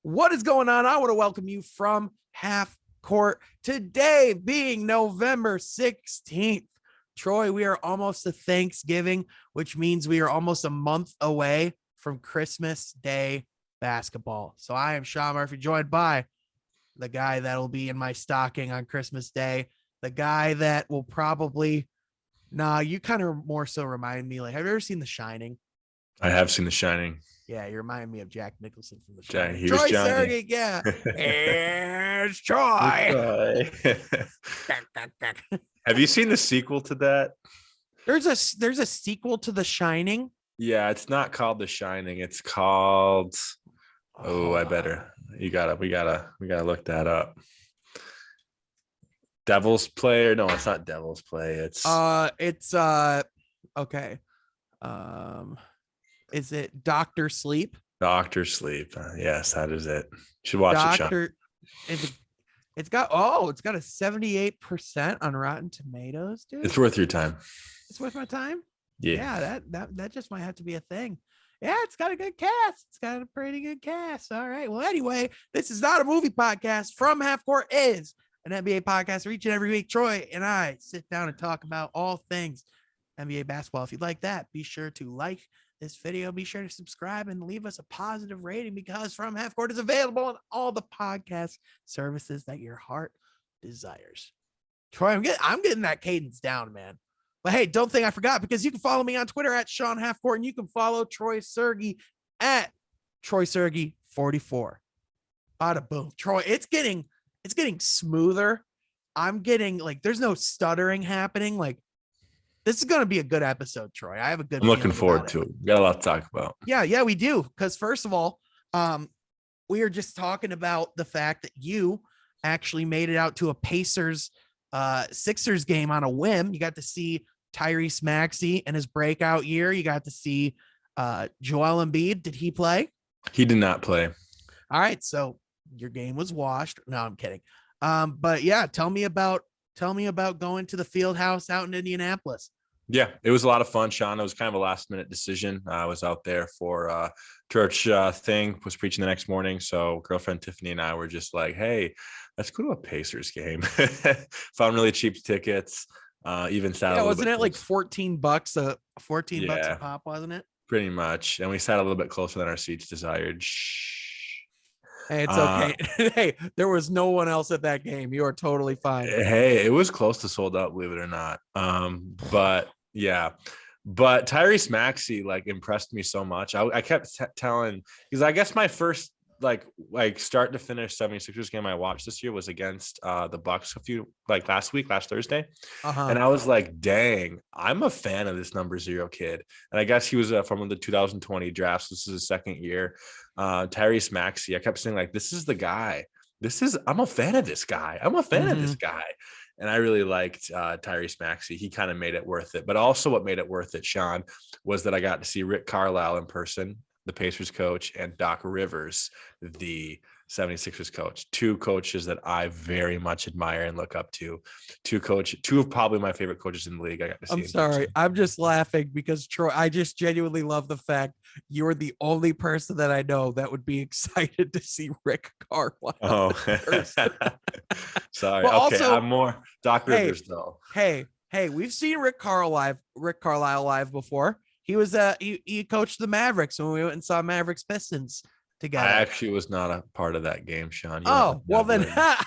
What is going on? I want to welcome you from half court today being November 16th. Troy, we are almost to Thanksgiving, which means we are almost a month away from Christmas Day basketball. So I am Sean Murphy, joined by the guy that will be in my stocking on Christmas Day, the guy that will probably, you kind of more so remind me, like, have you ever seen The Shining? I have seen The Shining. Yeah, you remind me of Jack Nicholson from The Jack, Shining. here's Troy Johnny. Sergey, yeah. Here's Troy. Have you seen the sequel to that? There's a sequel to The Shining. Yeah, it's not called The Shining. It's called. I better. We gotta look that up. Devil's Play, or no, it's not Devil's Play. It's okay. Is it Doctor Sleep? Doctor Sleep. Yes, that is it. You should watch it, Sean. It's got a 78% on Rotten Tomatoes, dude. It's worth your time. It's worth my time. Yeah, that just might have to be a thing. Yeah, it's got a good cast. It's got a pretty good cast. All right. Well, anyway, this is not a movie podcast. From Half Court is an NBA podcast. Each and every week, Troy and I sit down and talk about all things NBA basketball. If you'd like that, be sure to like this video. Be sure to subscribe and leave us a positive rating, because From Half Court is available on all the podcast services that your heart desires. Troy, I'm getting that cadence down, man. But hey, don't think I forgot, because you can follow me on Twitter at Sean Half Court, and you can follow Troy Sergey at Troy Sergey 44. Bada boom. Troy, it's getting smoother. I'm getting, like, there's no stuttering happening. Like, this is going to be a good episode, Troy. I have a good. I'm looking forward to it. We got a lot to talk about. Yeah, we do. Because first of all, we are just talking about the fact that you actually made it out to a Pacers Sixers game on a whim. You got to see Tyrese Maxey and his breakout year. You got to see Joel Embiid. Did he play? He did not play. All right, so your game was washed. No, I'm kidding. But yeah, tell me about going to the field house out in Indianapolis. Yeah, it was a lot of fun, Sean. It was kind of a last minute decision. I was out there for church thing, was preaching the next morning. So girlfriend Tiffany and I were just like, hey, let's go to a Pacers game. Found really cheap tickets. Even sat. Yeah, wasn't it like $14 bucks a pop, wasn't it? Pretty much. And we sat a little bit closer than our seats desired. Hey, it's okay. Hey, there was no one else at that game. You are totally fine. Hey, it was close to sold out, believe it or not. But yeah. But Tyrese Maxey like impressed me so much. I kept telling, because I guess my first like start to finish 76ers game I watched this year was against the Bucks last Thursday. And I was like, dang, I'm a fan of this number 0 kid. And I guess he was from the 2020 drafts. This is his second year. Tyrese Maxey. I kept saying, like, this is the guy. I'm a fan of this guy. I'm a fan of this guy. And I really liked Tyrese Maxey. He kind of made it worth it. But also what made it worth it, Sean, was that I got to see Rick Carlisle in person, the Pacers coach, and Doc Rivers, the 76ers coach. Two coaches that I very much admire and look up to. Two of probably my favorite coaches in the league. I got to see. I'm sorry. I'm just laughing because, Troy, I just genuinely love the fact you're the only person that I know that would be excited to see Rick Carlisle. Oh, sorry. Well, okay, also, I'm more Doc Rivers though. Hey, we've seen Rick Carlisle live before. He was he coached the Mavericks when we went and saw Mavericks Pistons together. I actually was not a part of that game, Sean. Well then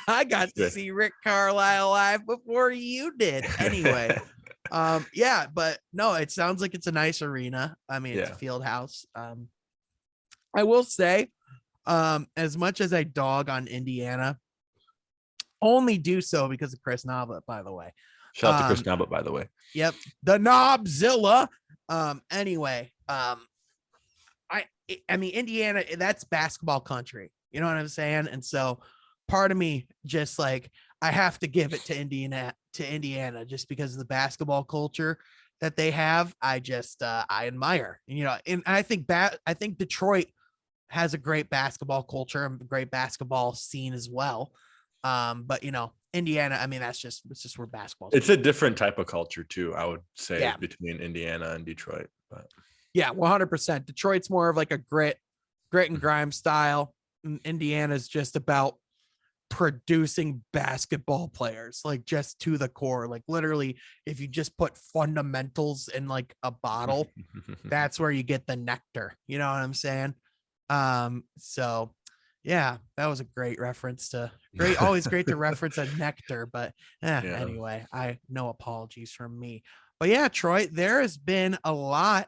I got to see Rick Carlisle live before you did. Anyway, yeah, but no, it sounds like it's a nice arena. I mean, it's a field house. I will say, as much as I dog on Indiana, only do so because of Chris Nava, by the way. Shout out to Chris Nava, by the way. Yep, the Knobzilla. Anyway, I mean, Indiana, that's basketball country. You know what I'm saying? And so part of me just like, I have to give it to Indiana just because of the basketball culture that they have. I admire, you know, and I think Detroit has a great basketball culture and a great basketball scene as well. But you know, Indiana, I mean, it's just where basketball. It's a different type of culture too, I would say, between Indiana and Detroit. But yeah, 100%. Detroit's more of like a grit and grime style. Indiana's just about producing basketball players, like just to the core. Like literally, if you just put fundamentals in like a bottle, that's where you get the nectar. You know what I'm saying? So yeah, that was a great reference to always great to reference a nectar, but anyway, no apologies from me. But yeah, Troy, there has been a lot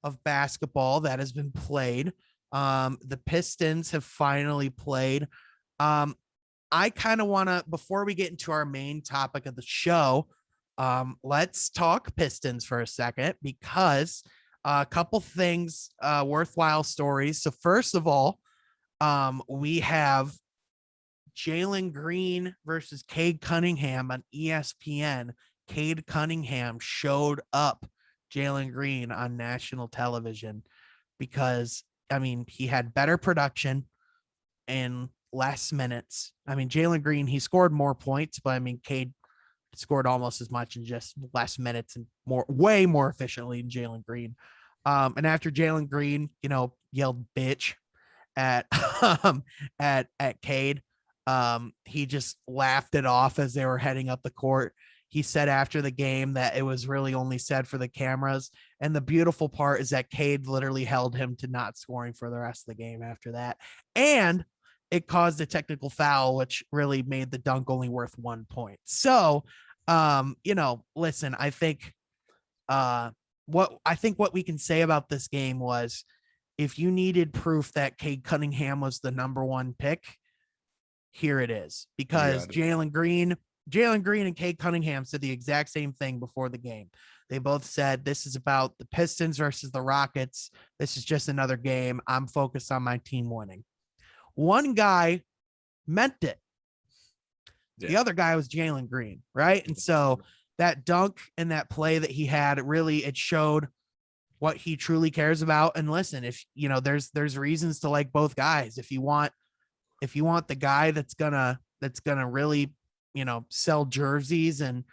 of basketball that has been played. The Pistons have finally played. I kind of want to, before we get into our main topic of the show, let's talk Pistons for a second, because a couple things, worthwhile stories. So first of all, we have Jalen Green versus Cade Cunningham on ESPN. Cade Cunningham showed up Jalen Green on national television because, I mean, he had better production in less minutes. I mean, Jalen Green, he scored more points, but I mean, Cade scored almost as much in just less minutes and way more efficiently than Jalen Green. And after Jalen Green, yelled bitch at Cade, he just laughed it off as they were heading up the court. He said after the game that it was really only said for the cameras. And the beautiful part is that Cade literally held him to not scoring for the rest of the game after that. And it caused a technical foul, which really made the dunk only worth 1 point. So, listen, I think what we can say about this game was, if you needed proof that Cade Cunningham was the number one pick, here it is. Because Jalen Green and Cade Cunningham said the exact same thing before the game. They both said, this is about the Pistons versus the Rockets. This is just another game. I'm focused on my team winning. One guy meant it. Yeah. The other guy was Jalen Green, right? And so that dunk and that play that he had, it showed what he truly cares about. And listen, if there's reasons to like both guys. If you want the guy that's gonna really, sell jerseys and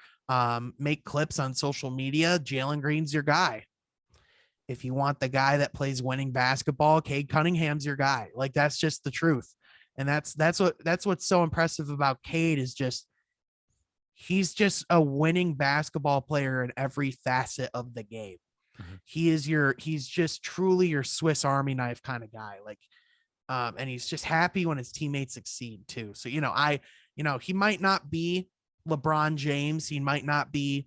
make clips on social media, Jalen Green's your guy. If you want the guy that plays winning basketball, Cade Cunningham's your guy. Like, that's just the truth. And that's what's so impressive about Cade is he's just a winning basketball player in every facet of the game. Mm-hmm. He's just truly your Swiss Army knife kind of guy. Like, and he's just happy when his teammates succeed too. So, he might not be LeBron James. He might not be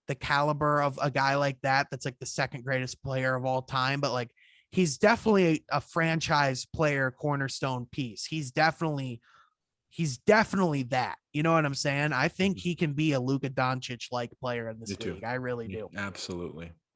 the caliber of a guy like that. That's like the second greatest player of all time, but like, he's definitely a franchise player, cornerstone piece. He's definitely that. You know what I'm saying? I think he can be a Luka Doncic like player in this league. I really do.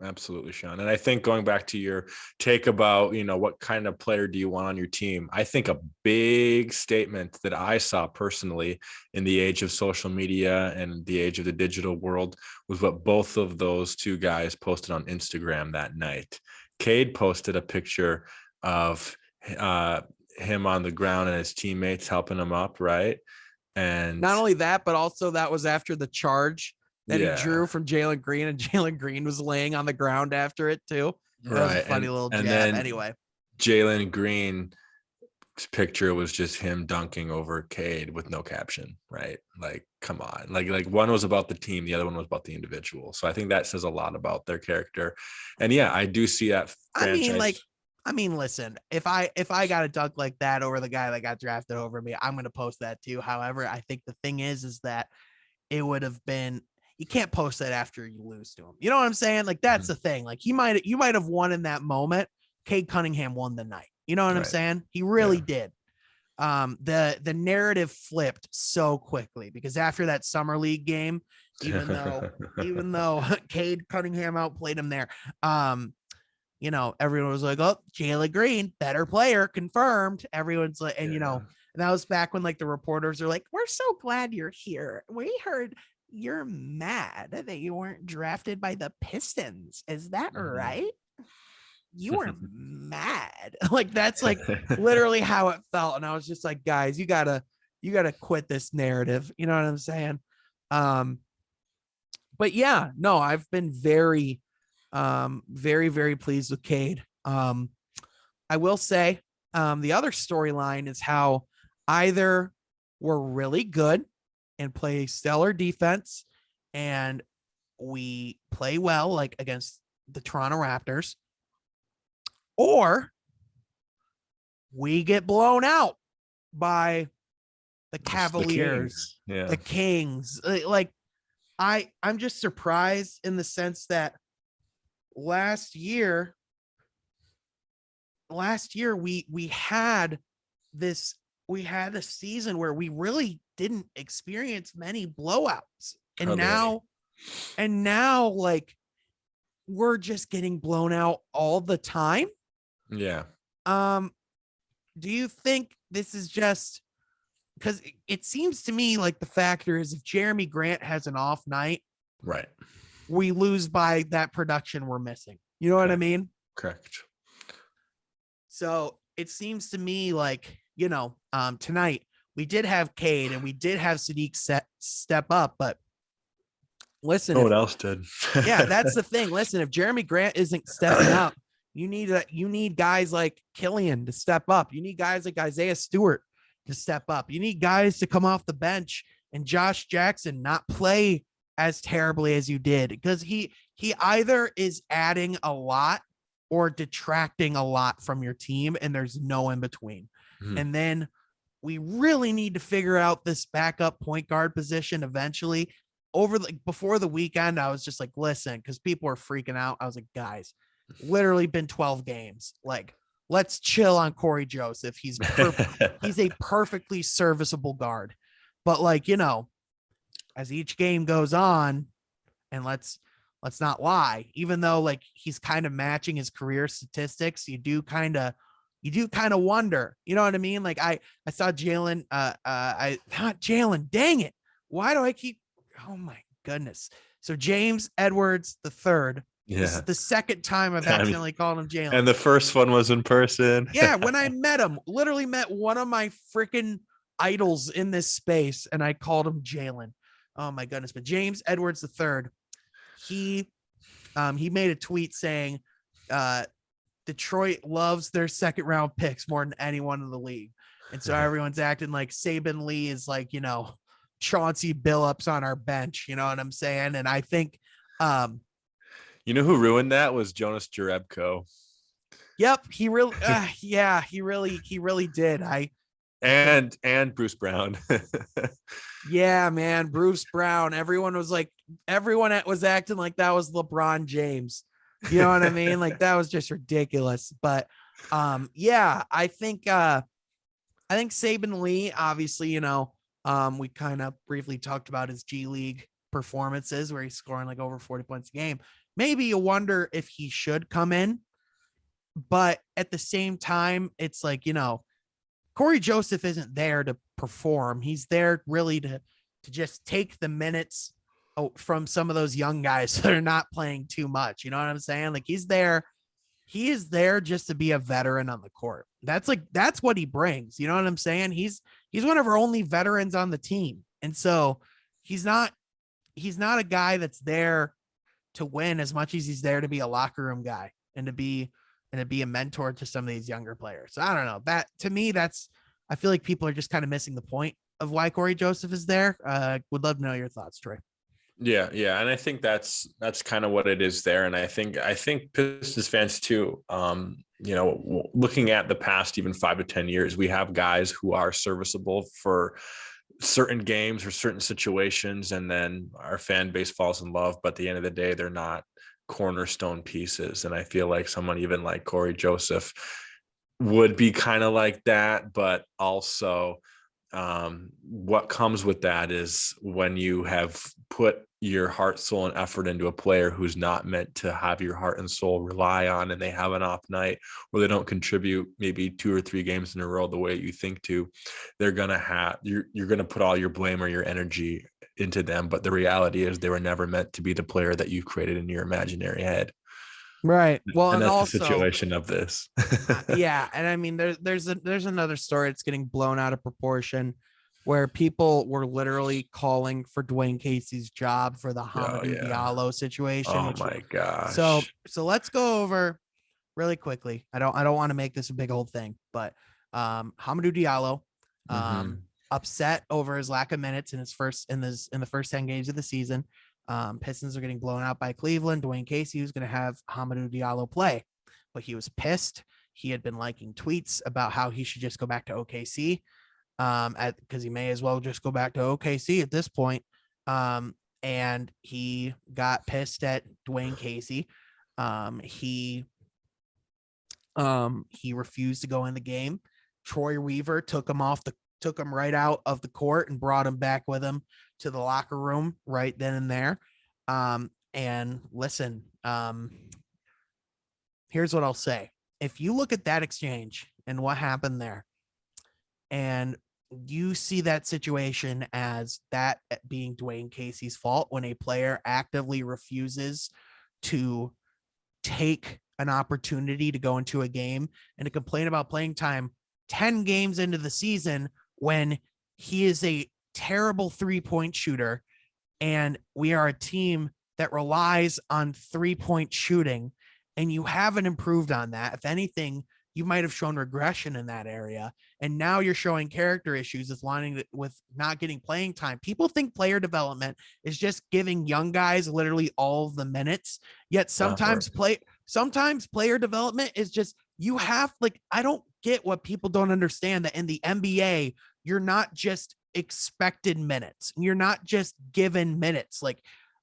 Absolutely, Sean. And I think going back to your take about, what kind of player do you want on your team? I think a big statement that I saw personally in the age of social media and the age of the digital world was what both of those two guys posted on Instagram that night. Cade posted a picture of him on the ground and his teammates helping him up, right? And not only that, but also that was after the charge that he drew from Jalen Green, and Jalen Green was laying on the ground after it too. That was a funny little jab. Then anyway, Jalen Green's picture was just him dunking over Cade with no caption, right? Like, come on. Like one was about the team, the other one was about the individual. So I think that says a lot about their character. And yeah, I do see that franchise. I mean, listen, if I got a dunk like that over the guy that got drafted over me, I'm going to post that too. However, I think the thing is that it would have been, you can't post that after you lose to him. You know what I'm saying? Like, that's the thing. Like, you might have won in that moment. Cade Cunningham won the night. You know what I'm saying? He really did. The narrative flipped so quickly because after that summer league game, even though Cade Cunningham outplayed him there, everyone was like, oh, Jalen Green, better player, confirmed. Everyone's like, and and that was back when like the reporters are like, we're so glad you're here. We heard you're mad that you weren't drafted by the Pistons. Is that right? You were mad. Like, that's like literally how it felt. And I was just like, guys, you gotta quit this narrative. You know what I'm saying? But yeah, no, I've been very, very, very pleased with Cade. I will say the other storyline is how either we're really good and play stellar defense and we play well, like against the Toronto Raptors, or we get blown out by the Cavaliers, the Kings. Like I'm just surprised in the sense that last year we had a season where we really didn't experience many blowouts. And now like we're just getting blown out all the time. Yeah. Do you think this is just because it seems to me like the factor is if Jeremy Grant has an off night, right, we lose by that production we're missing. You know what I mean? Correct. So it seems to me like, tonight we did have Kade and we did have Sadiq step up, but listen, no one else did. Yeah, that's the thing. Listen, if Jeremy Grant isn't stepping up, you need guys like Killian to step up. You need guys like Isaiah Stewart to step up. You need guys to come off the bench and Josh Jackson not play as terribly as you did, because he either is adding a lot or detracting a lot from your team, and there's no in between. And then we really need to figure out this backup point guard position eventually. Before the weekend, I was just like, listen, because people were freaking out. I was like, guys, literally been 12 games. Like, let's chill on Corey Joseph. He's a perfectly serviceable guard. But like, as each game goes on, and let's not lie, even though like he's kind of matching his career statistics, you do kind of wonder, you know what I mean? Like I saw Jalen, not Jalen, dang it. Why do I keep, oh my goodness. So James Edwards the third. Yeah. This is the second time I've accidentally called him Jalen. And the first one was in person. Yeah, when I met him, literally met one of my freaking idols in this space, and I called him Jalen. Oh my goodness. But James Edwards the third, he made a tweet saying Detroit loves their second round picks more than anyone in the league. And so everyone's acting like Saban Lee is like, Chauncey Billups on our bench. You know what I'm saying? And I think, you know who ruined that was Jonas Jerebko. Yep. He really, he really did. And Bruce Brown. Yeah, man. Bruce Brown. Everyone was acting like that was LeBron James. You know what I mean? Like that was just ridiculous. But I think Saban Lee, obviously, we kind of briefly talked about his G League performances where he's scoring like over 40 points a game. Maybe you wonder if he should come in, but at the same time, it's like, Corey Joseph isn't there to perform. He's there really to just take the minutes from some of those young guys that are not playing too much. You know what I'm saying? Like he is there just to be a veteran on the court. That's what he brings. You know what I'm saying? He's one of our only veterans on the team. And so he's not a guy that's there to win as much as he's there to be a locker room guy and to be a mentor to some of these younger players. So I don't know, that to me, I feel like people are just kind of missing the point of why Corey Joseph is there. Would love to know your thoughts, Troy. Yeah. And I think that's kind of what it is there. And I think Pistons fans too, looking at the past, even 5 to 10 years, we have guys who are serviceable for certain games or certain situations. And then our fan base falls in love, but at the end of the day, they're not cornerstone pieces. And I feel like someone even like Corey Joseph would be kind of like that, but also what comes with that is when you have put your heart, soul, and effort into a player who's not meant to have your heart and soul rely on, and they have an off night where they don't contribute maybe 2 or 3 games in a row the way you think to, they're going to have, you're going to put all your blame or your energy into them. But the reality is they were never meant to be the player that you created in your imaginary head. Right. Well, and that's also the situation of this. Yeah. And I mean, there's another story that's getting blown out of proportion where people were literally calling for Dwayne Casey's job for the Hamidou Diallo situation. Oh my gosh. So let's go over really quickly. I don't want to make this a big old thing, but Hamidou Diallo, Mhm. upset over his lack of minutes in the first 10 games of the season. Pistons are getting blown out by Cleveland. Dwayne Casey was going to have Hamidou Diallo play, but he was pissed. He had been liking tweets about how he should just go back to OKC, because he may as well just go back to OKC at this point. And he got pissed at Dwayne Casey. He refused to go in the game. Troy Weaver took him right out of the court and brought him back with him to the locker room right then and there. And listen, here's what I'll say. If you look at that exchange and what happened there, and you see that situation as that being Dwayne Casey's fault when a player actively refuses to take an opportunity to go into a game and to complain about playing time 10 games into the season when he is a terrible 3-point shooter, and we are a team that relies on 3-point shooting, and you haven't improved on that. If anything, you might have shown regression in that area, and now you're showing character issues with not getting playing time. People think player development is just giving young guys literally all of the minutes, yet sometimes player development is just, you have, like, I don't get what people don't understand, that in the NBA you're not just expected minutes, you're not just given minutes. Like,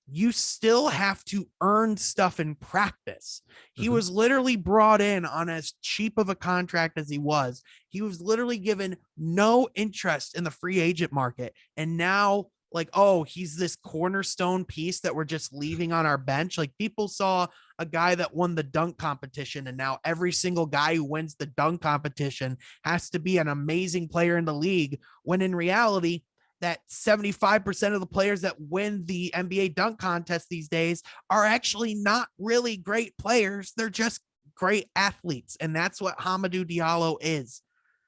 you still have to earn stuff in practice. He was literally brought in on as cheap of a contract as he was. He was literally given no interest in the free agent market. And now, like, oh, he's this cornerstone piece that we're just leaving on our bench. Like, people saw a guy that won the dunk competition, and now every single guy who wins the dunk competition has to be an amazing player in the league, when in reality, that 75% of the players that win the NBA dunk contest these days are actually not really great players. They're just great athletes. And that's what Hamidou Diallo is.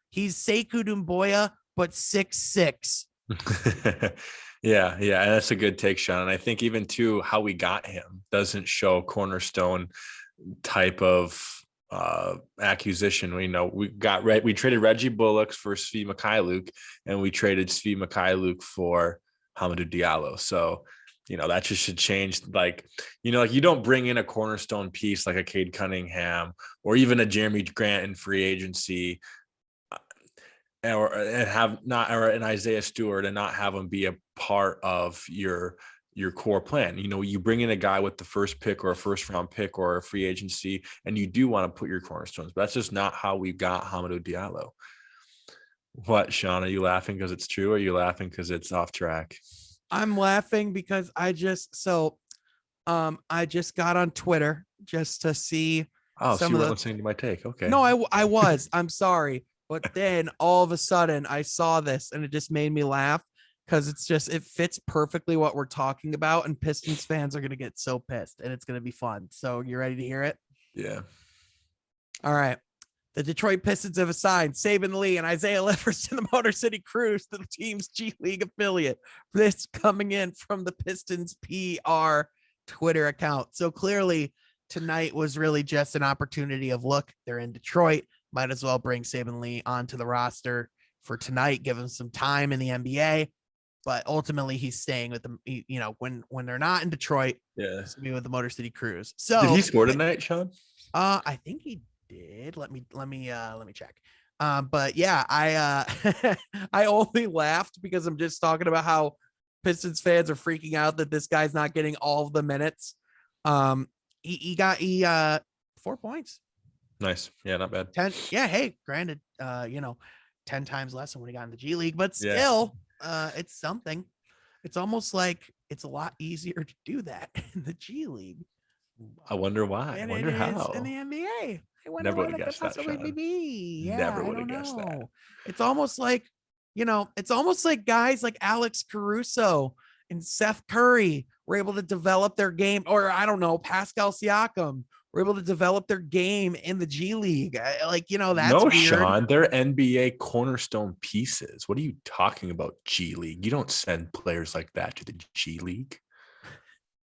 He's Sekou Doumbouya, but 6'6". Yeah, yeah, and that's a good take, Sean. And I think even too, how we got him doesn't show cornerstone type of acquisition. We traded Reggie Bullocks for Svi Mikhailuk, and we traded Svi Mikhailuk for Hamidou Diallo. So, that just should change. Like, like, you don't bring in a cornerstone piece like a Cade Cunningham or even a Jeremy Grant in free agency, or an Isaiah Stewart, and not have them be a part of your core plan. You bring in a guy with the first pick or a first round pick or a free agency, and you do want to put your cornerstones, but that's just not how we got Hamidou Diallo. What, Sean, are you laughing because it's true, or are you laughing because it's off track? I'm laughing because I just got on Twitter just to see so you weren't listening to my take. Okay. No, I was. I'm sorry. But then all of a sudden I saw this and it just made me laugh, because it fits perfectly what we're talking about, and Pistons fans are going to get so pissed, and it's going to be fun. So you ready to hear it? Yeah. All right. The Detroit Pistons have assigned Saban Lee and Isaiah Livers to the Motor City Cruise, the team's G League affiliate. This coming in from the Pistons PR Twitter account. So clearly tonight was really just an opportunity of, look, they're in Detroit. Might as well bring Saban Lee onto the roster for tonight, give him some time in the NBA. But ultimately, he's staying with them. When they're not in Detroit, he's gonna be with the Motor City Cruise. So did he score tonight, Sean? I think he did. Let me check. But yeah, I I only laughed because I'm just talking about how Pistons fans are freaking out that this guy's not getting all of the minutes. He got 4 points. Nice. Yeah, not bad. 10. Yeah. Hey, granted, 10 times less than when he got in the G League, but still, it's something. It's almost like it's a lot easier to do that in the G League. I wonder why. I wonder how. In the NBA. I wonder Never why that could possibly be. Yeah, never would have guessed that. It's almost like, guys like Alex Caruso and Seth Curry were able to develop their game, or I don't know, Pascal Siakam were able to develop their game in the G League. That's no, weird. Sean, they're NBA cornerstone pieces. What are you talking about, G League? You don't send players like that to the G League.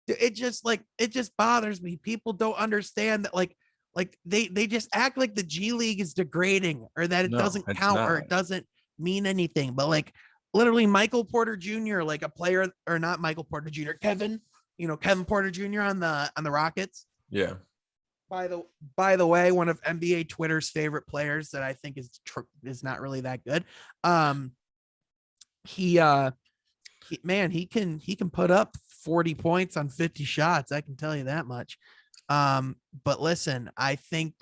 It just bothers me. People don't understand that, like Like they just act like the G League is degrading or that it No, doesn't it's count or not. it doesn't mean anything. But like literally Michael Porter Jr., like a player, or not Michael Porter Jr., Kevin, Kevin Porter Jr. on the Rockets. Yeah. By the way, one of NBA Twitter's favorite players that I think is not really that good. He can put up 40 points on 50 shots. I can tell you that much. But listen, I think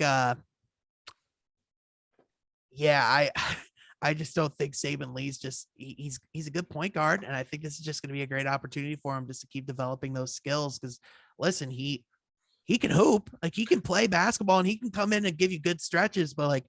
I just don't think Saban Lee's he's a good point guard, and I think this is just going to be a great opportunity for him just to keep developing those skills. Because listen, he can hoop, like he can play basketball, and he can come in and give you good stretches, but like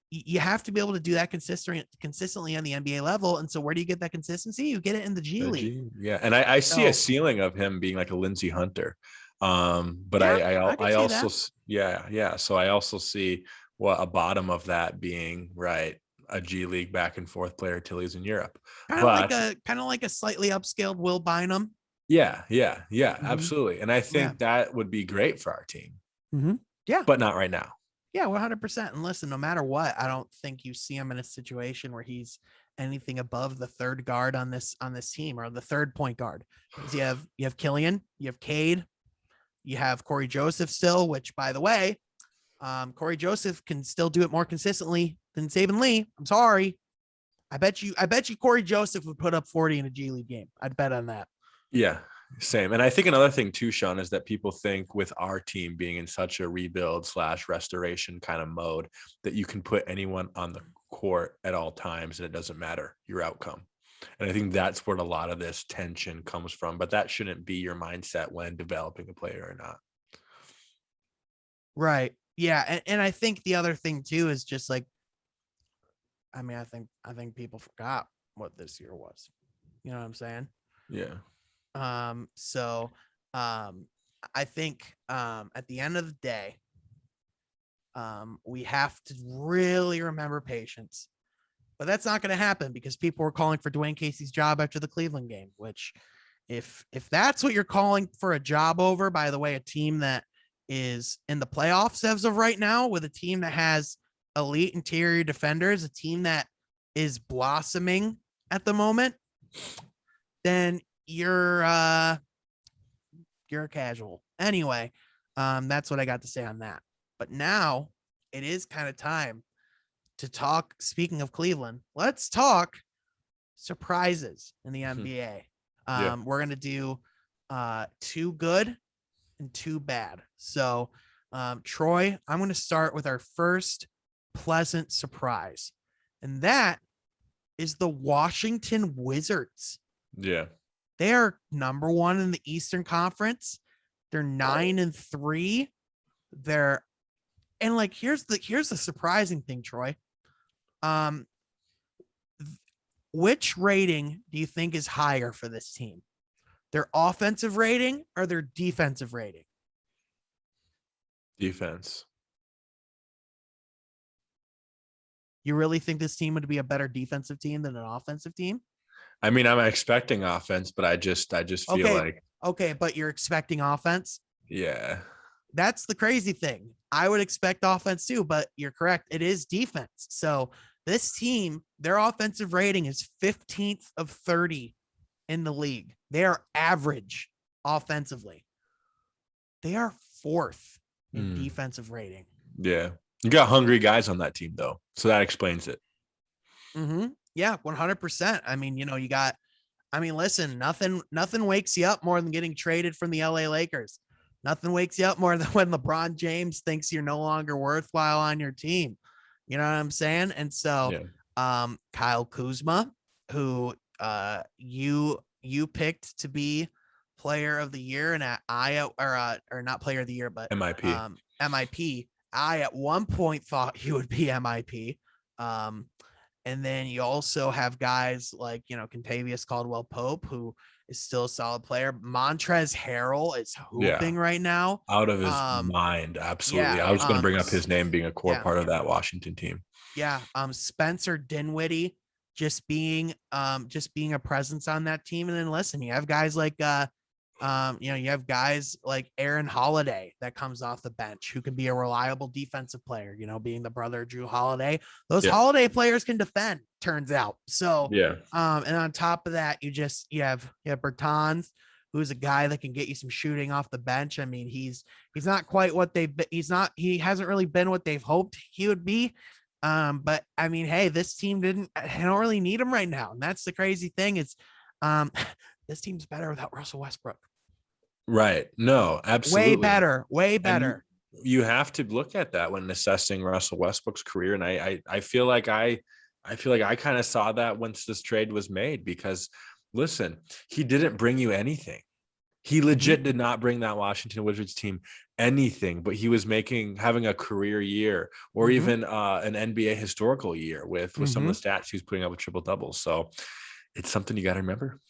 you have to be able to do that consistently on the NBA level. And so where do you get that consistency? You get it in the G League. Yeah, and I see a ceiling of him being like a Lindsey Hunter. But yeah, I also that. So I also see what a bottom of that being right, a G League back and forth player till he's in Europe. Kind of like a slightly upscaled Will Bynum. Yeah, Mm-hmm. absolutely. And I think that would be great for our team. Mm-hmm. Yeah, but not right now. Yeah, 100%. And listen, no matter what, I don't think you see him in a situation where he's anything above the third guard on this team, or the third point guard. Because you have Killian, you have Cade, you have Corey Joseph still, which by the way, Corey Joseph can still do it more consistently than Saban Lee. I'm sorry. I bet you Corey Joseph would put up 40 in a G League game. I'd bet on that. Yeah, same. And I think another thing too, Sean, is that people think with our team being in such a rebuild / restoration kind of mode that you can put anyone on the court at all times and it doesn't matter your outcome. And I think that's where a lot of this tension comes from, but that shouldn't be your mindset when developing a player or not. Right. Yeah. And I think the other thing too is just like, I mean, I think people forgot what this year was. You know what I'm saying? Yeah. So I think at the end of the day, we have to really remember patience. But that's not going to happen because people were calling for Dwayne Casey's job after the Cleveland game, which if that's what you're calling for a job over, by the way, a team that is in the playoffs as of right now, with a team that has elite interior defenders, a team that is blossoming at the moment, then you're a casual. Anyway, that's what I got to say on that. But now it is kind of time to talk. Speaking of Cleveland, let's talk surprises in the NBA. We're going to do 2 good and 2 bad. So, Troy, I'm going to start with our first pleasant surprise, and that is the Washington Wizards. Yeah. They are number 1 in the Eastern Conference. They're 9-3. And like, here's the surprising thing, Troy. Which rating do you think is higher for this team? Their offensive rating or their defensive rating? Defense. You really think this team would be a better defensive team than an offensive team? I mean, I'm expecting offense, but I just feel like. Okay, but you're expecting offense? Yeah. That's the crazy thing. I would expect offense too, but you're correct. It is defense. So this team, their offensive rating is 15th of 30 in the league. They are average offensively. They are 4th in defensive rating. Yeah. You got hungry guys on that team though. So that explains it. Mm-hmm. Yeah, 100%. I mean, listen, nothing wakes you up more than getting traded from the LA Lakers. Nothing wakes you up more than when LeBron James thinks you're no longer worthwhile on your team. You know what I'm saying? And so, Kyle Kuzma, who you picked to be player of the year, and or not player of the year, but MIP. MIP. I at one point thought he would be MIP. And then you also have guys like, Contavious Caldwell Pope, who is still a solid player. Montrezl Harrell is hooping right now. Out of his mind. Absolutely. I was going to bring up his name being a core part of that Washington team. Yeah. Spencer Dinwiddie just being a presence on that team. And then listen, you have guys like You have guys like Aaron Holiday that comes off the bench who can be a reliable defensive player, being the brother of Drew Holiday. Those Yeah. Holiday players can defend, turns out. So, Yeah. and on top of that, you have Bertans, who's a guy that can get you some shooting off the bench. I mean, he's not quite what he hasn't really been what they've hoped he would be. But I mean, hey, this team I don't really need him right now. And that's the crazy thing is, this team's better without Russell Westbrook. Right. No, absolutely. Way better. You have to look at that when assessing Russell Westbrook's career. And I feel like I kind of saw that once this trade was made, because listen, he didn't bring you anything. He legit did not bring that Washington Wizards team anything, but he was having a career year, or even an NBA historical year with some of the stats he was putting up with triple doubles. So it's something you got to remember.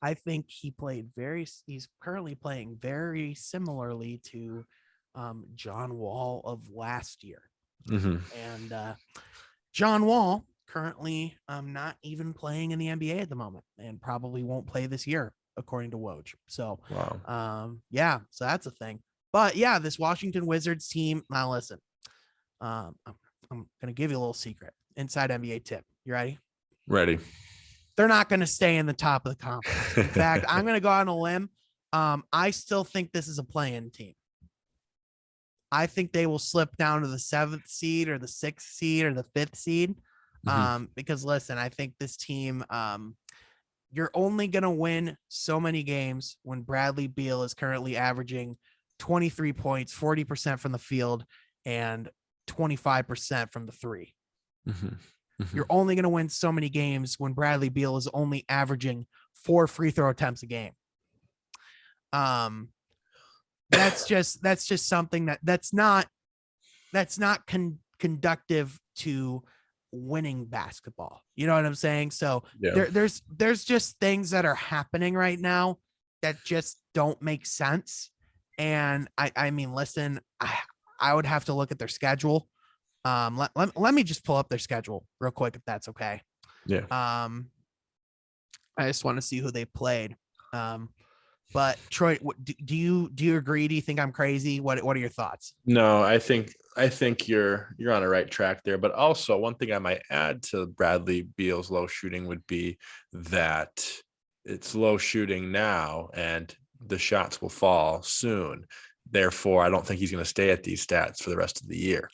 I think he's currently playing very similarly to John Wall of last year. And John Wall currently not even playing in the NBA at the moment, and probably won't play this year, according to Woj. So, wow. So that's a thing. But yeah, this Washington Wizards team. Now listen, I'm gonna give you a little secret, inside NBA tip. You ready? Ready. They're not going to stay in the top of the conference. In fact, I'm going to go on a limb. I still think this is a play-in team. I think they will slip down to the 7th seed or the 6th seed or the 5th seed. Because listen, I think this team, you're only going to win so many games when Bradley Beal is currently averaging 23 points, 40% from the field, and 25% from the three. You're only going to win so many games when Bradley Beal is only averaging 4 free throw attempts a game. That's just something that's not conductive to winning basketball. You know what I'm saying? So there's just things that are happening right now that just don't make sense. And I mean, listen, I would have to look at their schedule. Let me just pull up their schedule real quick, if that's okay. Yeah. I just want to see who they played. But Troy, do you agree? Do you think I'm crazy? What are your thoughts? No, I think you're on the right track there. But also, one thing I might add to Bradley Beal's low shooting would be that it's low shooting now, and the shots will fall soon. Therefore, I don't think he's going to stay at these stats for the rest of the year.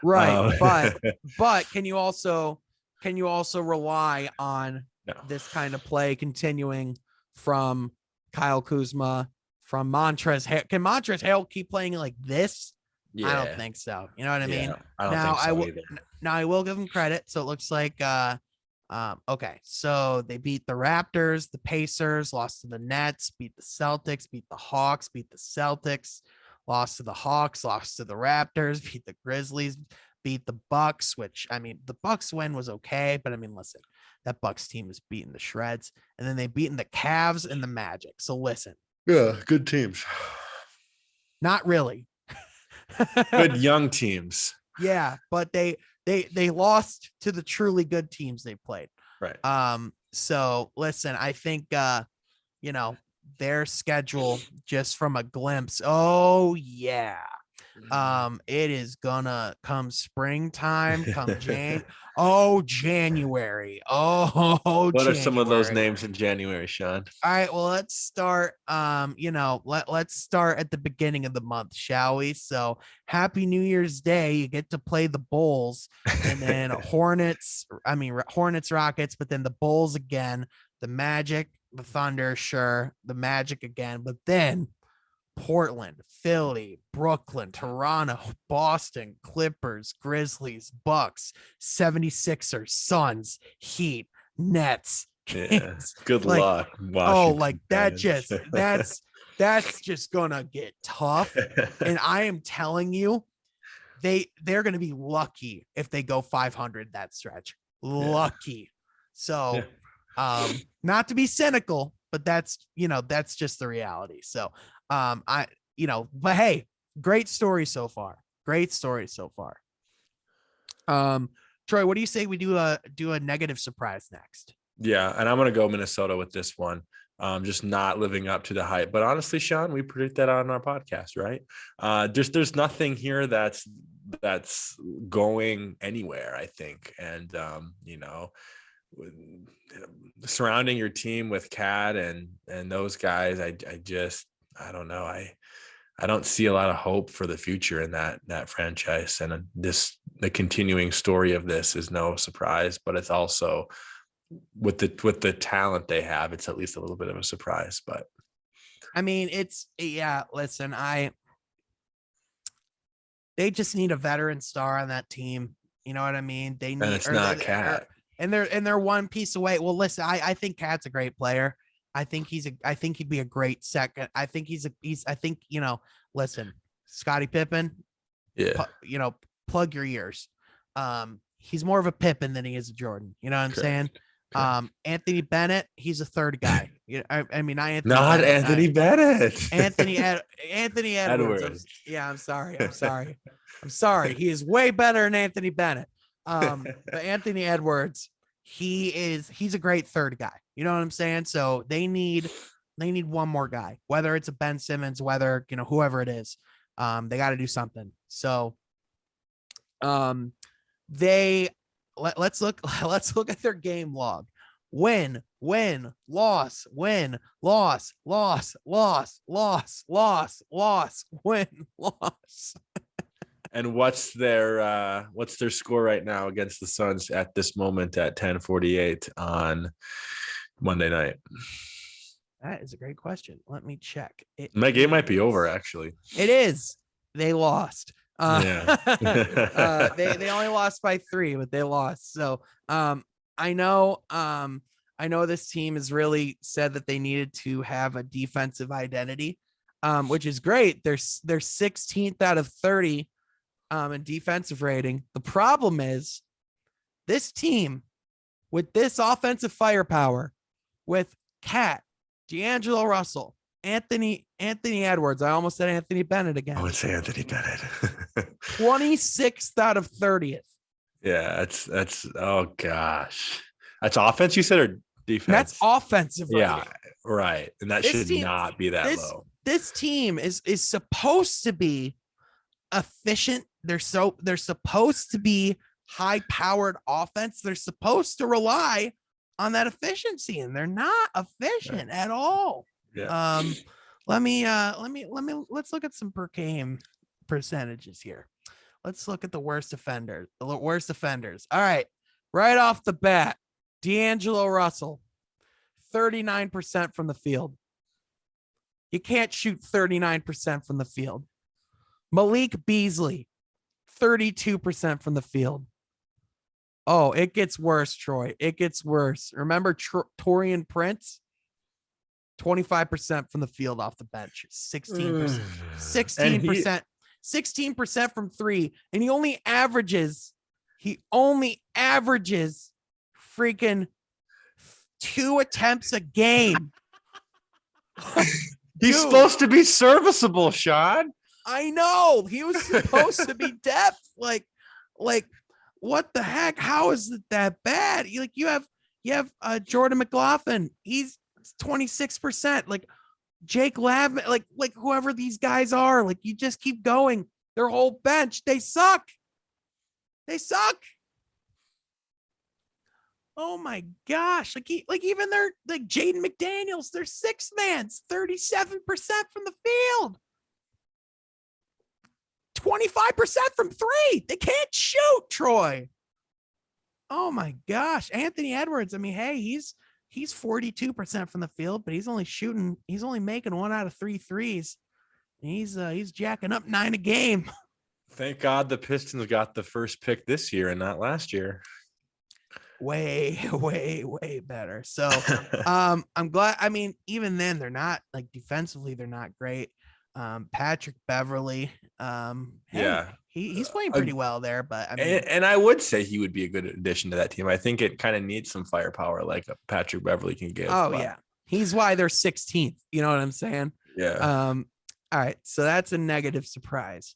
Right. But can you also rely on this kind of play continuing from Kyle Kuzma, from Montrezl Harrell? Can Montrezl Harrell keep playing like this? Yeah. I don't think so. You know what I mean? I don't think so either. Now I will give him credit. So it looks like okay, so they beat the Raptors, the Pacers, lost to the Nets, beat the Celtics, beat the Hawks, beat the Celtics, lost to the Hawks, lost to the Raptors, beat the Grizzlies, beat the Bucks, which, I mean, the Bucks win was okay, but I mean, listen, that Bucks team is beating the shreds. And then they beaten the Cavs and the Magic. So listen. Yeah, good teams. Not really. Good young teams. Yeah, but they lost to the truly good teams they played. Right. So listen, I think their schedule, just from a glimpse. Oh yeah. It is gonna come springtime, come January. January. What are some of those names in January, Sean? All right, well, let's start. Let's start at the beginning of the month, shall we? So, Happy New Year's Day. You get to play the Bulls, and then Hornets, Rockets, but then the Bulls again, the Magic, the Thunder, sure, the Magic again, but then Portland, Philly, Brooklyn, Toronto, Boston, Clippers, Grizzlies, Bucks, 76ers, Suns, Heat, Nets, Kings. Yeah. Good luck. That's just gonna get tough. And I am telling you, they're gonna be lucky if they go 500 that stretch. Lucky. So not to be cynical, but that's just the reality. So but hey, great story so far. Troy, what do you say we do a negative surprise next? Yeah, and I'm gonna go Minnesota with this one. Just not living up to the hype. But honestly, Sean, we predict that on our podcast, right? There's nothing here that's going anywhere, I think. And surrounding your team with Kade and those guys, I don't know. I don't see a lot of hope for the future in that franchise. And the continuing story of this is no surprise, but it's also with the talent they have, it's at least a little bit of a surprise. But I mean, listen, they just need a veteran star on that team. You know what I mean? They and need, it's not Kade. and they're one piece away. Well, listen, I think Kade's a great player. I think he'd be a great second. I think listen, Scottie Pippen, Yeah. plug your ears. He's more of a Pippen than he is a Jordan. You know what I'm saying? Anthony Bennett, he's a third guy. Anthony not Bennett, Anthony Bennett. Anthony Edwards. I'm sorry. He is way better than Anthony Bennett. But Anthony Edwards, he's a great third guy. You know what I'm saying? So they need one more guy, whether it's a Ben Simmons, whether whoever it is. They got to do something. So let's look at their game log. Win, loss, win, loss, loss, loss, loss, loss, loss, win, loss. And what's their score right now against the Suns at this moment at 10:48 on Monday night? That is a great question. Let me check. My game might be over, actually. It is. They lost. Yeah. They only lost by 3, but they lost. So I know this team has really said that they needed to have a defensive identity, which is great. They're 16th out of 30 in defensive rating. The problem is this team with this offensive firepower with Cat, D'Angelo Russell, Anthony Edwards. I almost said Anthony Bennett again. Oh, it's Anthony Bennett. 26th out of 30th. Yeah, that's oh gosh. That's offense, you said, or defense? That's offensive. Yeah, right. And that should not be that low. This team is supposed to be efficient. They're supposed to be high-powered offense. They're supposed to rely on that efficiency, and they're not efficient at all. Yeah. Let's look at some per game percentages here. Let's look at the worst offenders. All right. Right off the bat, D'Angelo Russell, 39% from the field. You can't shoot 39% from the field. Malik Beasley, 32% from the field. Oh, it gets worse, Troy. It gets worse. Remember Taurean Prince? 25% from the field off the bench. 16%. 16% from 3. And he only averages freaking 2 attempts a game. He's supposed to be serviceable, Sean. I know. He was supposed to be depth. Like what the heck? How is it that bad? You have Jordan McLaughlin. He's 26%. Like Jake Lavin, like whoever these guys are, like you just keep going. Their whole bench, they suck. Oh my gosh. Like even their Jaden McDaniels, their 6th man's 37% from the field. 25% from 3. They can't shoot, Troy. Oh my gosh. Anthony Edwards. I mean, hey, he's 42% from the field, but he's only making 1 out of 3 threes. He's jacking up 9 a game. Thank God the Pistons got the first pick this year and not last year. Way better. So I'm glad. I mean, even then they're not like defensively, they're not great. Patrick Beverly, he's playing pretty well there, but I mean, and I would say he would be a good addition to that team. I think it kind of needs some firepower like a Patrick Beverly can give. Oh, yeah. He's why they're 16th. You know what I'm saying? Yeah. All right. So that's a negative surprise.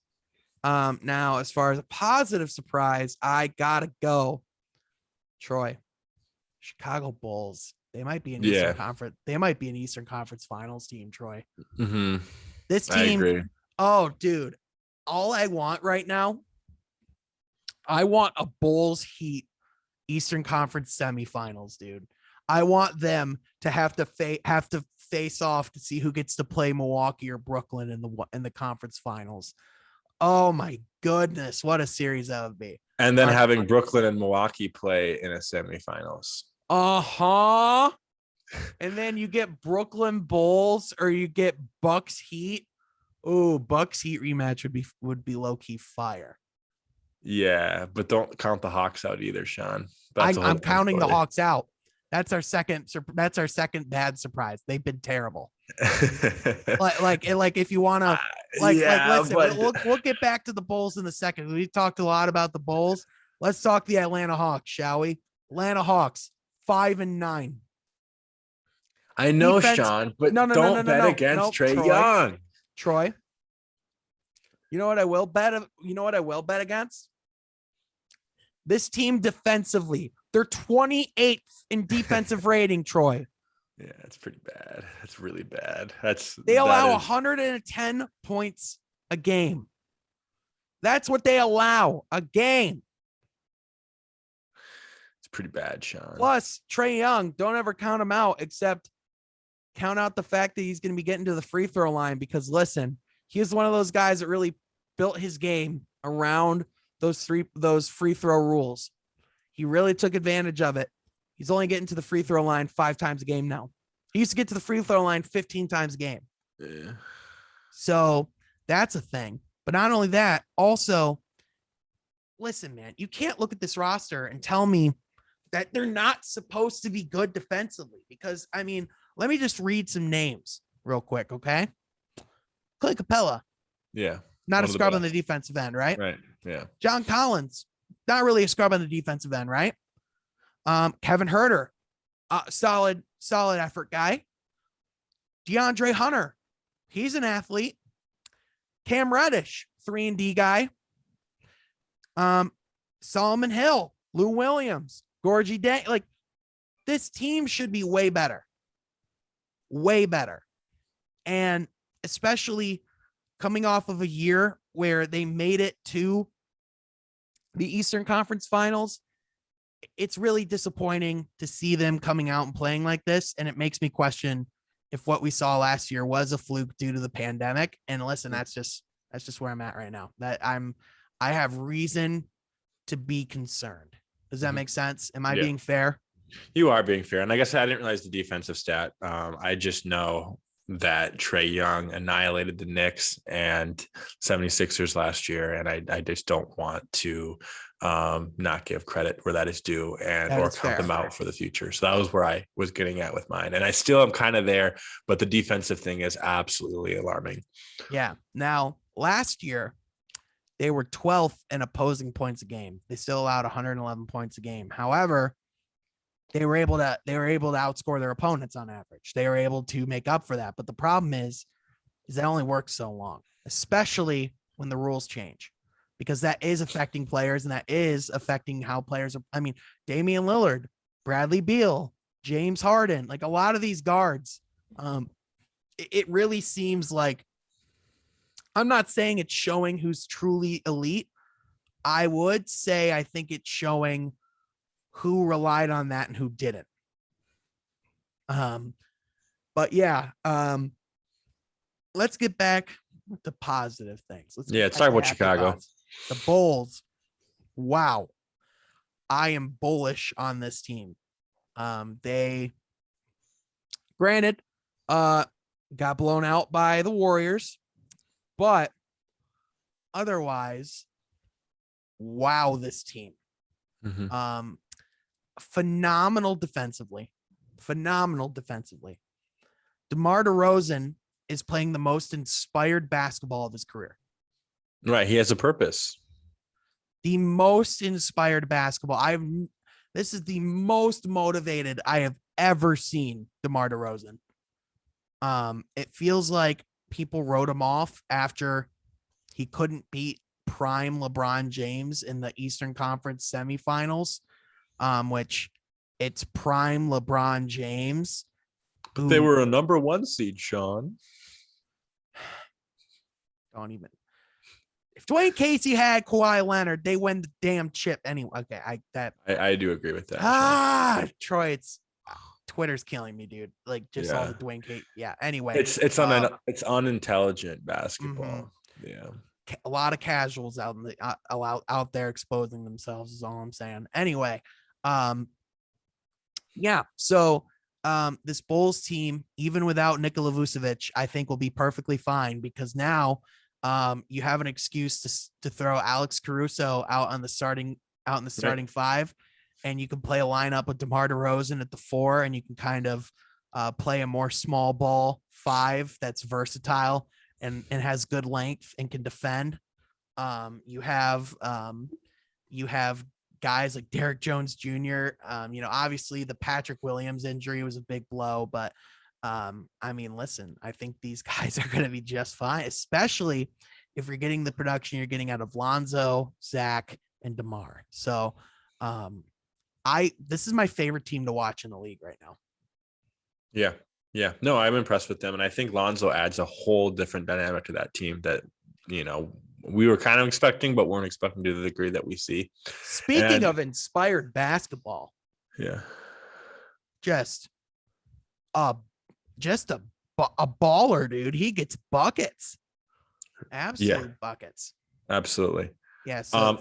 Now, as far as a positive surprise, I gotta go, Troy. Chicago Bulls. They might be an Yeah. Eastern Conference. They might be an Eastern Conference Finals team, Troy. Mm-hmm. This I team. agree. Oh, dude. All I want right now, I want a Bulls Heat Eastern Conference semifinals, dude. I want them to have to face off to see who gets to play Milwaukee or Brooklyn in the conference finals. Oh my goodness, what a series that would be. And then having Brooklyn and Milwaukee play in a semifinals. Uh-huh. And then you get Brooklyn Bulls or you get Bucks Heat. Oh, Bucks Heat rematch would be low-key fire. Yeah, but don't count the Hawks out either, Sean. I'm counting the Hawks out. That's our second bad surprise. They've been terrible. like if you want to listen, but we'll get back to the Bulls in a second. We talked a lot about the Bulls. Let's talk the Atlanta Hawks, shall we? Atlanta Hawks 5-9. I know, defense, Sean, but don't bet against Trae Young. Troy. You know what I will bet? You know what I will bet against? This team defensively. They're 28th in defensive rating, Troy. Yeah, it's pretty bad. It's really bad. They allow 110 points a game. That's what they allow a game. It's pretty bad, Sean. Plus, Trae Young, don't ever count him out, except count out the fact that he's going to be getting to the free throw line because, listen, he's one of those guys that really built his game around those free throw rules. He really took advantage of it. He's only getting to the free throw line 5 times a game now. He used to get to the free throw line 15 times a game. Yeah. So that's a thing. But not only that, also, listen, man, you can't look at this roster and tell me that they're not supposed to be good defensively because, I mean, let me just read some names real quick, okay? Clay Capella. Yeah. Not a scrub on the defensive end, right? Right. Yeah. John Collins. Not really a scrub on the defensive end, right? Kevin Huerter. Solid effort guy. DeAndre Hunter. He's an athlete. Cam Reddish, 3-and-D guy. Solomon Hill, Lou Williams, Gorgie Day. Like, this team should be way better. Way better. And especially coming off of a year where they made it to the Eastern Conference Finals, it's really disappointing to see them coming out and playing like this. And it makes me question if what we saw last year was a fluke due to the pandemic. And listen, that's just where I'm at right now. I have reason to be concerned. Does that make sense? Am I being fair? You are being fair. And like I said, I didn't realize the defensive stat. I just know that Trae Young annihilated the Knicks and 76ers last year. And I just don't want to not give credit where that is due or count them out for the future. So that was where I was getting at with mine. And I still am kind of there, but the defensive thing is absolutely alarming. Yeah. Now, last year, they were 12th in opposing points a game. They still allowed 111 points a game. However, they were able to outscore their opponents on average. They were able to make up for that. But the problem is that only works so long, especially when the rules change, because that is affecting players and that is affecting how players are. I mean, Damian Lillard, Bradley Beal, James Harden, like a lot of these guards. It really seems like, I'm not saying it's showing who's truly elite. I would say I think it's showing who relied on that and who didn't. But yeah, let's get back to positive things. Let's talk about Chicago. The Bulls. Wow. I am bullish on this team. They granted got blown out by the Warriors, but otherwise, wow, this team. Mm-hmm. Phenomenal defensively. DeMar DeRozan is playing the most inspired basketball of his career. Right. He has a purpose. The most inspired basketball. This is the most motivated I have ever seen DeMar DeRozan. It feels like people wrote him off after he couldn't beat prime LeBron James in the Eastern Conference semifinals, which it's prime LeBron James. They were a number 1 seed, Sean. Don't even. If Dwayne Casey had Kawhi Leonard, they win the damn chip anyway. Okay, I do agree with that. Troy, it's Twitter's killing me, dude. Like just all the Dwayne Casey. Yeah. Anyway, it's unintelligent basketball. Mm-hmm. Yeah. A lot of casuals out there exposing themselves is all I'm saying. Anyway, yeah. So this Bulls team, even without Nikola Vucevic, I think will be perfectly fine because now you have an excuse to throw Alex Caruso out in the starting five, and you can play a lineup with DeMar DeRozan at the 4, and you can kind of play a more small ball 5 that's versatile and has good length and can defend. You have guys like Derek Jones Jr. Obviously the Patrick Williams injury was a big blow, but I mean, listen, I think these guys are going to be just fine, especially if you're getting the production you're getting out of Lonzo, Zach, and DeMar. So this is my favorite team to watch in the league right now. Yeah. Yeah. No, I'm impressed with them. And I think Lonzo adds a whole different dynamic to that team that, we were kind of expecting, but weren't expecting to the degree that we see. Speaking of inspired basketball. Yeah. Just a baller, dude. He gets buckets. Absolute buckets. Absolutely. Yeah. So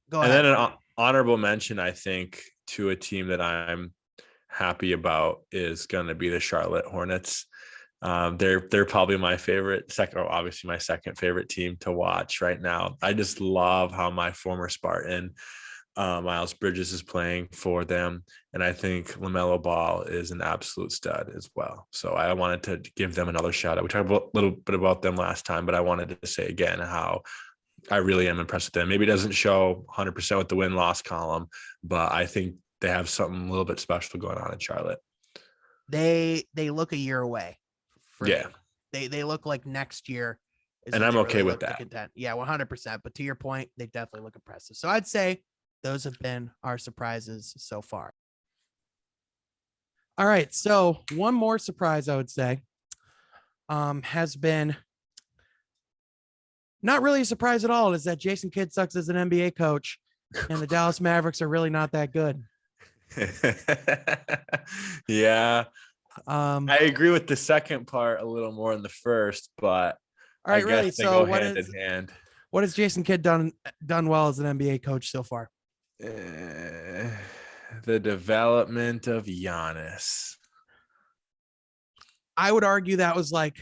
go ahead. And then an honorable mention, I think, to a team that I'm happy about is going to be the Charlotte Hornets. They're probably my second favorite team to watch right now. I just love how my former Spartan Miles Bridges is playing for them, and I think LaMelo Ball is an absolute stud as well. So I wanted to give them another shout out. We talked a little bit about them last time, but I wanted to say again how I really am impressed with them. Maybe it doesn't show 100% with the win-loss column, but I think they have something a little bit special going on in Charlotte. They look a year away. Yeah. They look like next year. And I'm okay with that. Yeah, 100%. But to your point, they definitely look impressive. So I'd say those have been our surprises so far. All right. So one more surprise I would say has been not really a surprise at all, is that Jason Kidd sucks as an NBA coach and the Dallas Mavericks are really not that good. Yeah. I agree with the second part a little more than the first, but all right, really. So hand in hand. What has Jason Kidd done well as an NBA coach so far? The development of Giannis. I would argue that was like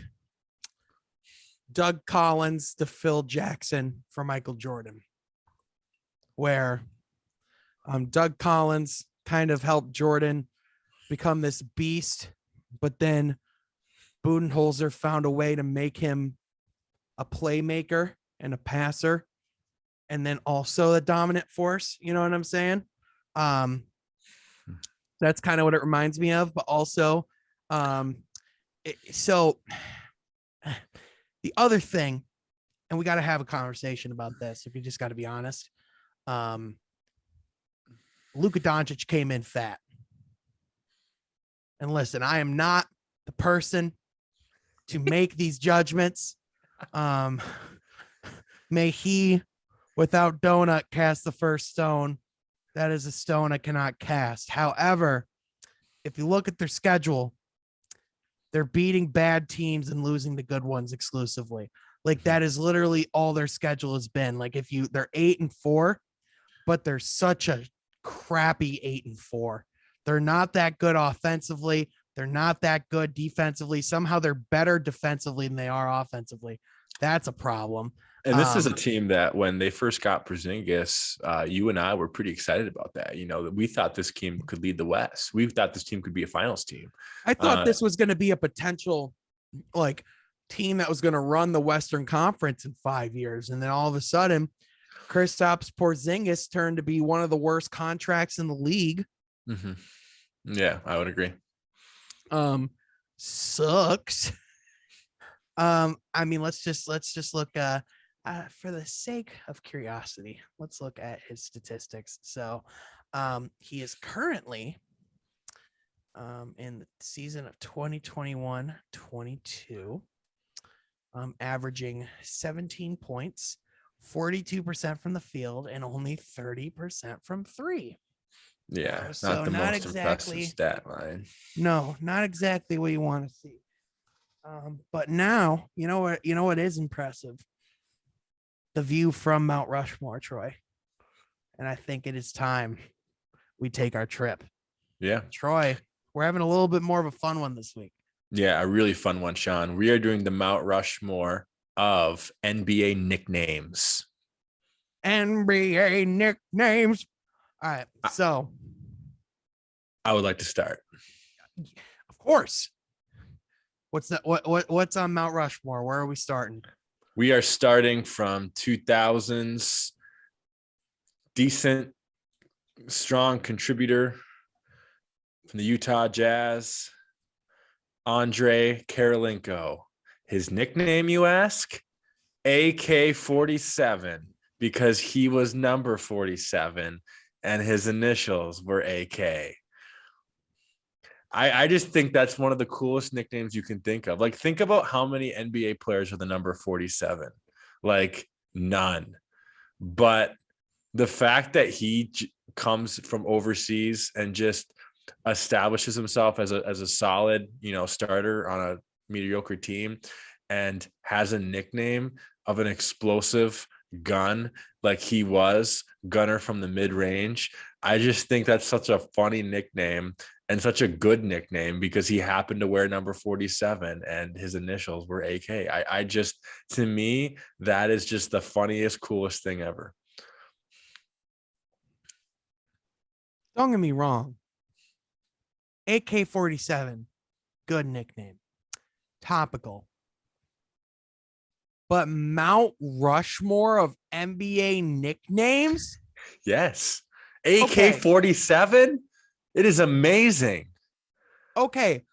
Doug Collins to Phil Jackson for Michael Jordan, where Doug Collins kind of helped Jordan become this beast, but then Budenholzer found a way to make him a playmaker and a passer, and then also a dominant force. You know what I'm saying? That's kind of what it reminds me of, but also, so the other thing, and we got to have a conversation about this, if you just got to be honest. Luka Doncic came in fat. And listen, I am not the person to make these judgments. May he, without donut, cast the first stone. That is a stone I cannot cast. However, if you look at their schedule, they're beating bad teams and losing the good ones exclusively. Like that is literally all their schedule has been. Like they're 8-4, but they're such a crappy 8-4. They're not that good offensively. They're not that good defensively. Somehow they're better defensively than they are offensively. That's a problem. And this is a team that when they first got Porzingis, you and I were pretty excited about that. We thought this team could lead the West. We thought this team could be a finals team. I thought this was going to be a potential team that was going to run the Western Conference in 5 years. And then all of a sudden, Kristaps Porzingis turned to be one of the worst contracts in the league. Mm-hmm. Yeah, I would agree. Sucks. I mean, let's just look for the sake of curiosity, let's look at his statistics. So he is currently in the season of 2021-22, averaging 17 points, 42% from the field, and only 30% from three. Yeah, So not the not most impressive exactly. stat line. No, not exactly what you want to see. But now, you know what is impressive? The view from Mount Rushmore, Troy. And I think it is time we take our trip. Yeah. Troy, we're having a little bit more of a fun one this week. Yeah, a really fun one, Sean. We are doing the Mount Rushmore of NBA nicknames. NBA nicknames. All right. So I would like to start. of course. What's that? What's on Mount Rushmore? Where are we starting? We are starting from 2000s. Decent, strong contributor from the Utah Jazz, Andre Karolinko. His nickname, you ask? AK-47, because he was number 47 and his initials were AK. I just think that's one of the coolest nicknames you can think of. Like, think about how many NBA players are the number 47. Like, none. But the fact that he comes from overseas and just establishes himself as a solid, starter on a mediocre team and has a nickname of an explosive gun like he was, gunner from the mid-range. I just think that's such a funny nickname and such a good nickname because he happened to wear number 47 and his initials were AK. I just, to me, that is just the funniest, coolest thing ever. Don't get me wrong. AK-47, good nickname. Topical. But Mount Rushmore of NBA nicknames? Yes. AK-47? It is amazing. Okay.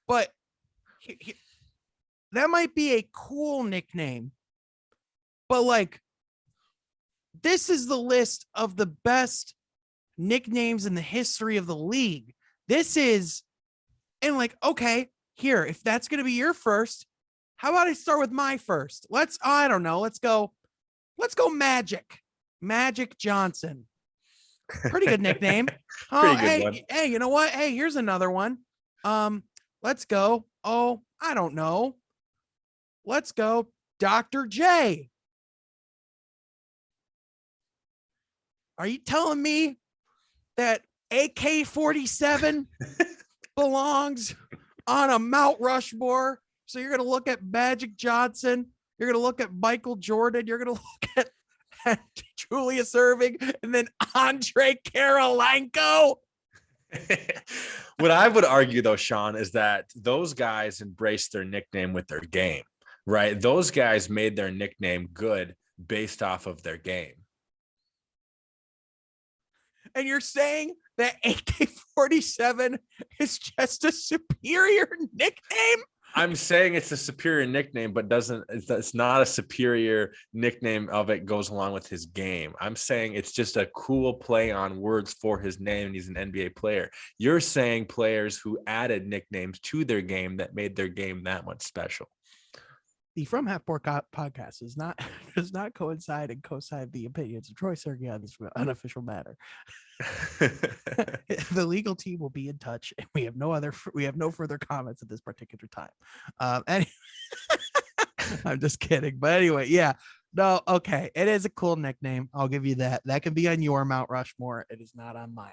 But that might be a cool nickname. But like, this is the list of the best nicknames in the history of the league. This is, and like, okay, here, if that's going to be your first, how about I start with my first? I don't know. Let's go Magic Johnson. Pretty good nickname. Pretty good one. Hey, you know what? Hey, here's another one. Let's go. Oh, I don't know. Let's go Dr. J. Are you telling me that AK-47 belongs on a Mount Rushmore? So you're going to look at Magic Johnson. You're going to look at Michael Jordan. You're going to look at Julius Erving and then Andre Karolinko. What I would argue, though, Sean, is that those guys embraced their nickname with their game, right? Those guys made their nickname good based off of their game. And you're saying that AK-47 is just a superior nickname? I'm saying it's a superior nickname, but it's not a superior nickname of it goes along with his game. I'm saying it's just a cool play on words for his name, and he's an NBA player. You're saying players who added nicknames to their game that made their game that much special. The From Half Court podcast does not coincide and co-sign the opinions of Troy Sergey on this unofficial matter. The legal team will be in touch, and we have no further comments at this particular time. I'm just kidding, but anyway, yeah, no, okay, it is a cool nickname. I'll give you that. That can be on your Mount Rushmore. It is not on mine.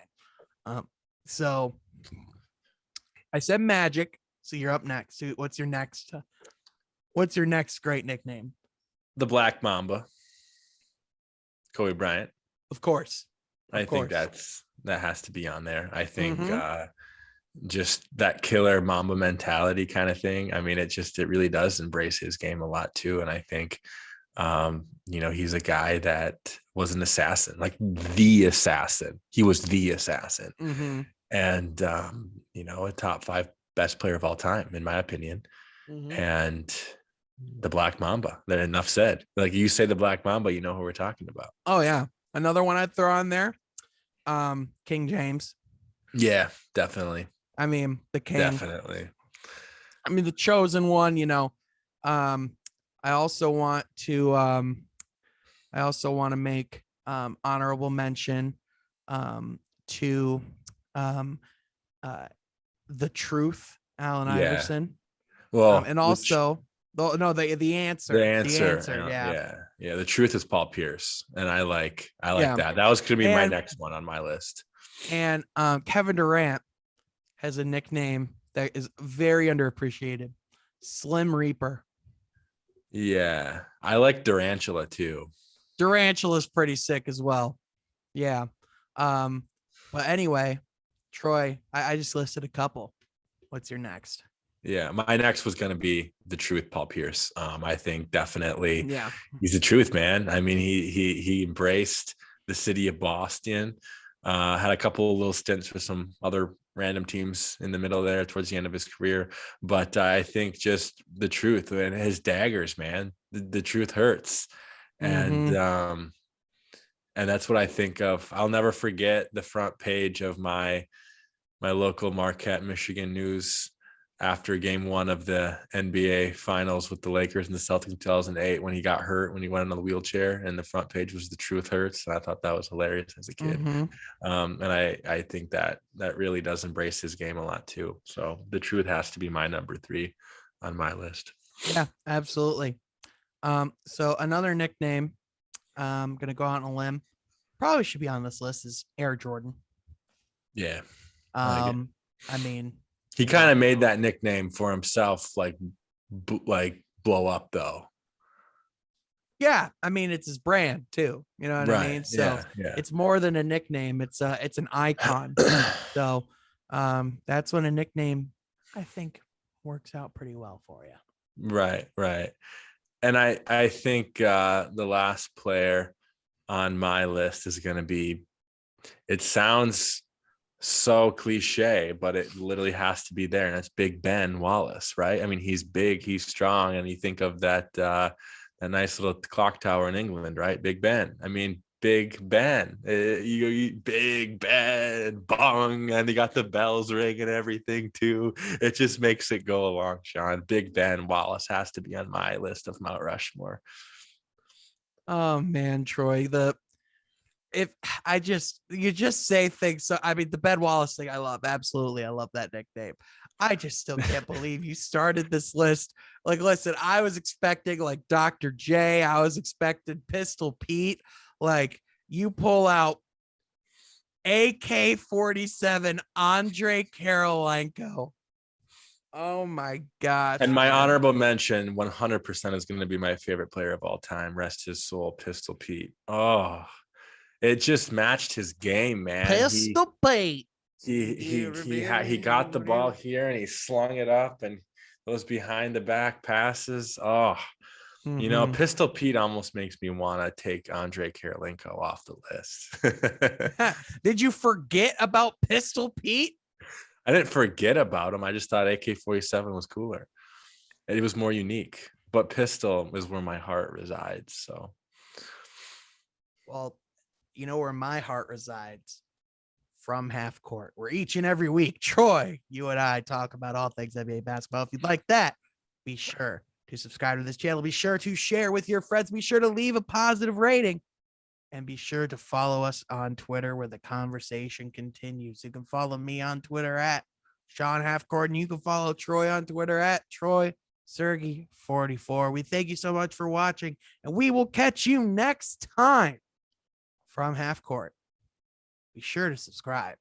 So I said Magic. So you're up next. So what's your next? What's your next great nickname? The Black Mamba. Kobe Bryant. Of course. I think that has to be on there. I think just that killer Mamba mentality kind of thing. I mean, it really does embrace his game a lot too. And I think, he's a guy that was an assassin, like the assassin. He was the assassin. Mm-hmm. And, a top 5 best player of all time, in my opinion. Mm-hmm. And the Black Mamba. That enough said. Like, you say the Black Mamba, you know who we're talking about. Oh yeah, another one I'd throw on there. King James. Yeah, definitely. I mean, the king. Definitely. I mean, the chosen one, you know. I also want to make honorable mention to um the truth, Allen Yeah. Iverson. Well, And also the the answer. The answer, answer, yeah. yeah. The truth is Paul Pierce, and I like Yeah. that. That was gonna be my And next one on my list. and Kevin Durant has a nickname that is very underappreciated. Slim Reaper. Yeah, I like Durantula too. Durantula is pretty sick as well. Yeah. But anyway, Troy, I just listed a couple. What's your next? Yeah, my next was gonna be the truth, Paul Pierce. I think definitely Yeah. he's the truth, man. I mean, he embraced the city of Boston. Had a couple of little stints for some other random teams in the middle there towards the end of his career, but I think just the truth and his daggers, man. The truth hurts, Mm-hmm. and that's what I think of. I'll never forget the front page of my local Marquette, Michigan news after game one of the NBA finals with the Lakers and the Celtics in 2008 when he got hurt, when he went on the wheelchair, and the front page was the truth hurts. And I thought that was hilarious as a kid. Mm-hmm. And I think that really does embrace his game a lot too. So the truth has to be my number 3 on my list. Yeah, absolutely. So another nickname, I'm gonna go out on a limb, probably should be on this list, is Air Jordan. Yeah. I mean, he kind of made that nickname for himself, like blow up though. Yeah, I mean, it's his brand too. You know what I mean? So yeah. it's more than a nickname. It's an icon. So that's when a nickname, I think, works out pretty well for you. Right. And I think the last player on my list is going to be, it sounds so cliche, but it literally has to be there. And that's Big Ben Wallace, right? I mean, he's big, he's strong. And you think of that nice little clock tower in England, right? Big Ben. I mean, Big Ben, Big Ben, bong, and he got the bells ring and everything too. It just makes it go along, Sean. Big Ben Wallace has to be on my list of Mount Rushmore. Oh man, Troy, you just say things. So I mean, the Ben Wallace thing, I love. Absolutely, I love that nickname. I just still can't believe you started this list. Like, listen, I was expecting like Dr. J. I was expecting Pistol Pete. Like, you pull out AK-47 Andre Karolinko. Oh my gosh. And my man. honorable mention 100% is going to be my favorite player of all time. Rest his soul, Pistol Pete. Oh, it just matched his game, man. Pistol Pete. He got the ball here and he slung it up, and those behind the back passes. Oh, you know, Pistol Pete almost makes me want to take Andre Karolinko off the list. Did you forget about Pistol Pete? I didn't forget about him. I just thought AK-47 was cooler. It was more unique, but Pistol is where my heart resides. So, well, you know where my heart resides? From Half Court, where each and every week, Troy, you and I talk about all things NBA basketball. If you'd like that, be sure to subscribe to this channel. Be sure to share with your friends. Be sure to leave a positive rating. And be sure to follow us on Twitter, where the conversation continues. You can follow me on Twitter at Sean Halfcourt, and you can follow Troy on Twitter at Troy Sergey 44. We thank you so much for watching, and we will catch you next time from Half Court. Be sure to subscribe.